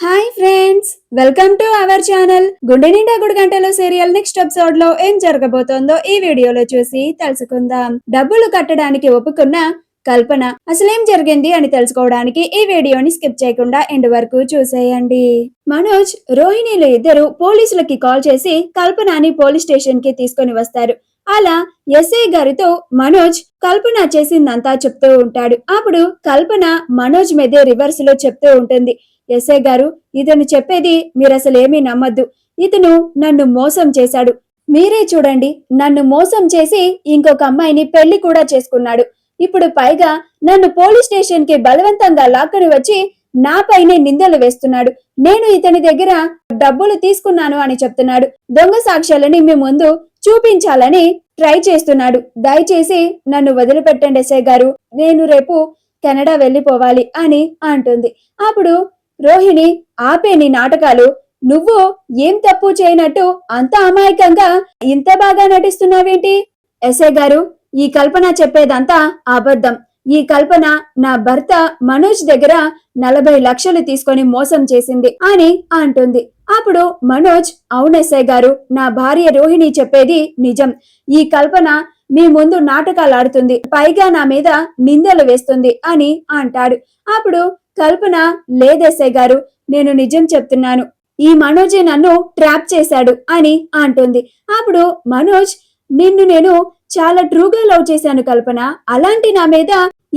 Hi friends, welcome to our channel. గుండె నిండా గుడి గంటలు సీరియల్ నెక్స్ట్ ఎపిసోడ్ లో ఏం జరగబోతోందో ఈ వీడియోలో చూసి తెలుసుకుందాం. డబ్బులు కట్టడానికి ఒప్పుకున్న కల్పన అసలేం జరిగింది అని తెలుసుకోవడానికి ఈ వీడియోని స్కిప్ చేయకుండా ఎండ్ వరకు చూసేయండి. మనోజ్, రోహిణిలు ఇద్దరు పోలీసులకి కాల్ చేసి కల్పనని పోలీస్ స్టేషన్ కి తీసుకొని వస్తారు. అలా ఎస్ఐ గారితో మనోజ్ కల్పన చేసిందంతా చెప్తూ ఉంటాడు. అప్పుడు కల్పన మనోజ్ మీదే రివర్స్ లో చెప్తూ ఉంటుంది. ఎస్ఐ గారు, ఇతను చెప్పేది మీరసలేమీ నమ్మద్దు. ఇతను నన్ను మోసం చేశాడు. మీరే చూడండి, నన్ను మోసం చేసి ఇంకొక అమ్మాయిని పెళ్లి కూడా చేసుకున్నాడు. ఇప్పుడు పైగా నన్ను పోలీస్ స్టేషన్ కి బలవంతంగా లాక్కుని వచ్చి నాపైనే నిందలు వేస్తున్నాడు. నేను ఇతని దగ్గర డబ్బులు తీసుకున్నాను అని చెప్తున్నాడు. దొంగ సాక్ష్యాలని మీ ముందు చూపించాలని ట్రై చేస్తున్నాడు. దయచేసి నన్ను వదిలిపెట్టండి ఎస్ఐ గారు, నేను రేపు కెనడా వెళ్ళిపోవాలి అని అంటుంది. అప్పుడు రోహిణి, ఆపే నీ నాటకాలు. నువ్వు ఏం తప్పు చేయనట్టు అంత అమాయకంగా ఇంత బాగా నటిస్తున్నావేంటి? ఎస్ఐ గారు, ఈ కల్పన చెప్పేదంతా అబద్ధం. ఈ కల్పన నా భర్త మనోజ్ దగ్గర 40 లక్షలు తీసుకొని మోసం చేసింది అని అంటుంది. అప్పుడు మనోజ్, అవును ఎస్ఐ గారు, నా భార్య రోహిణి చెప్పేది నిజం. ఈ కల్పన మీ ముందు నాటకాలు ఆడుతుంది, పైగా నా మీద నిందలు వేస్తుంది అని అంటాడు. అప్పుడు కల్పన, లేదెస్ఐ గారు, నేను నిజం చెప్తున్నాను. ఈ మనోజే నన్ను ట్రాప్ చేశాడు అని అంటుంది. అప్పుడు మనోజ్, నిన్ను నేను చాలా ట్రూగా లవ్ చేశాను కల్పన. అలాంటి నా మీద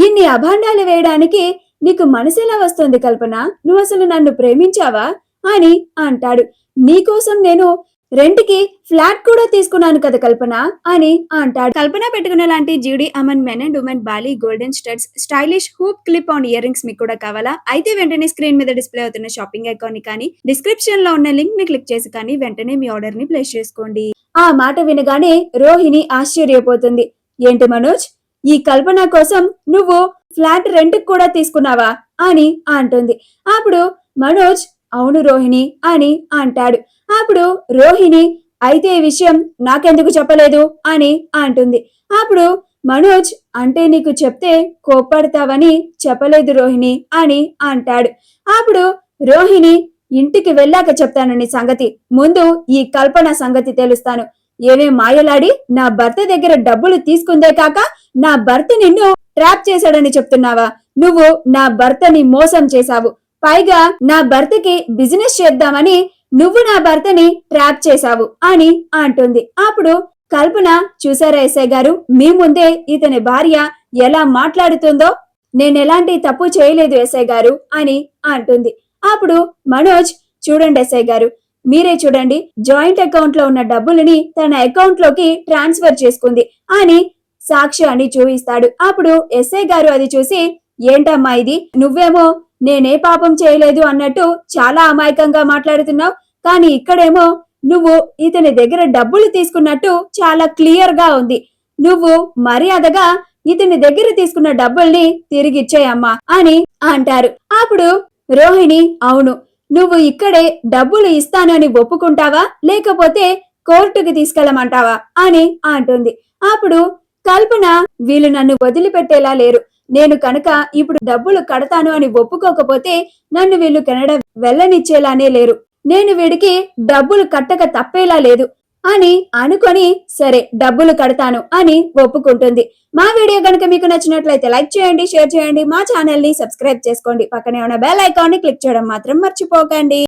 ఇన్ని అభాండాలు వేయడానికి నీకు మనసెలా వస్తుంది కల్పన? నువ్వు అసలు నన్ను ప్రేమించావా అని అంటాడు. నీకోసం నేను రెంట్కి ఫ్లాట్ కూడా తీసుకున్నాను కదా కల్పన అని అంటాడు. కల్పన పెట్టుకున్న లాంటి జ్యూడీ అమన్ men and women Bali golden studs stylish hoop clip on earrings మీకు కూడా కావాలా? అయితే వెంటనే స్క్రీన్ మీద డిస్ప్లే అవుతున్న షాపింగ్ ఐకాన్ ని కానీ డిస్క్రిప్షన్ లో ఉన్న లింక్ ని క్లిక్ చేసి కానీ వెంటనే మీ ఆర్డర్ ని ప్లేస్ చేసుకోండి. ఆ మాట వినగానే రోహిణి ఆశ్చర్యపోతుంది. ఏంటి మనోజ్, ఈ కల్పన కోసం నువ్వు ఫ్లాట్ రెంట్ కూడా తీసుకున్నావా అని అంటుంది. అప్పుడు మనోజ్, అవును రోహిణి అని అంటాడు. అప్పుడు రోహిణి, అయితే ఈ విషయం నాకెందుకు చెప్పలేదు అని అంటుంది. అప్పుడు మనోజ్, అంటే నీకు చెప్తే కోప్పడతావని చెప్పలేదు రోహిణి అని అంటాడు. అప్పుడు రోహిణి, ఇంటికి వెళ్ళాక చెప్తానని సంగతి, ముందు ఈ కల్పన సంగతి తెలుస్తాను. ఏమే మాయలాడి నా భర్త దగ్గర డబ్బులు తీసుకుందే కాక నా భర్త నిన్ను ట్రాప్ చేశాడని చెప్తున్నావా? నువ్వు నా భర్తని మోసం చేశావు. పైగా నా భర్తకి బిజినెస్ చేద్దామని నువ్వు నా భర్తని ట్రాప్ చేశావు అని అంటుంది. అప్పుడు కల్పన, చూసారా ఎస్ఐ గారు, మీ ముందే ఇతని భార్య ఎలా మాట్లాడుతుందో? నేనెలాంటి తప్పు చేయలేదు ఎస్ఐ గారు అని అంటుంది. అప్పుడు మనోజ్, చూడండి ఎస్ఐ గారు, మీరే చూడండి, జాయింట్ అకౌంట్ లో ఉన్న డబ్బులని తన అకౌంట్ లోకి ట్రాన్స్ఫర్ చేసుకుంది అని సాక్ష్యాన్ని చూపిస్తాడు. అప్పుడు ఎస్ఐ గారు అది చూసి, ఏంటమ్మా ఇది, నువ్వేమో నేనే పాపం చేయలేదు అన్నట్టు చాలా అమాయకంగా మాట్లాడుతున్నావు, కానీ ఇక్కడేమో నువ్వు ఇతని దగ్గర డబ్బులు తీసుకున్నట్టు చాలా క్లియర్ గా ఉంది. నువ్వు మర్యాదగా ఇతని దగ్గర తీసుకున్న డబ్బుల్ని తిరిగిచ్చేయమ్మా అని అంటారు. అప్పుడు రోహిణి, అవును, నువ్వు ఇక్కడే డబ్బులు ఇస్తానని ఒప్పుకుంటావా, లేకపోతే కోర్టుకి తీసుకెళ్ళమంటావా అని అంటుంది. అప్పుడు కల్పన, వీళ్ళు నన్ను వదిలిపెట్టేలా లేరు. నేను కనుక ఇప్పుడు డబ్బులు కడతాను అని ఒప్పుకోకపోతే నన్ను వీళ్ళు కెనడా వెళ్ళనిచ్చేలానే లేరు. నేను వీడికి డబ్బులు కట్టక తప్పేలా లేదు అని అనుకొని, సరే డబ్బులు కడతాను అని ఒప్పుకుంటుంది. మా వీడియో కనుక మీకు నచ్చినట్లయితే లైక్ చేయండి, షేర్ చేయండి, మా ఛానల్ ని సబ్స్క్రైబ్ చేసుకోండి. పక్కనే ఉన్న బెల్ ఐకాన్ ని క్లిక్ చేయడం మాత్రం మర్చిపోకండి.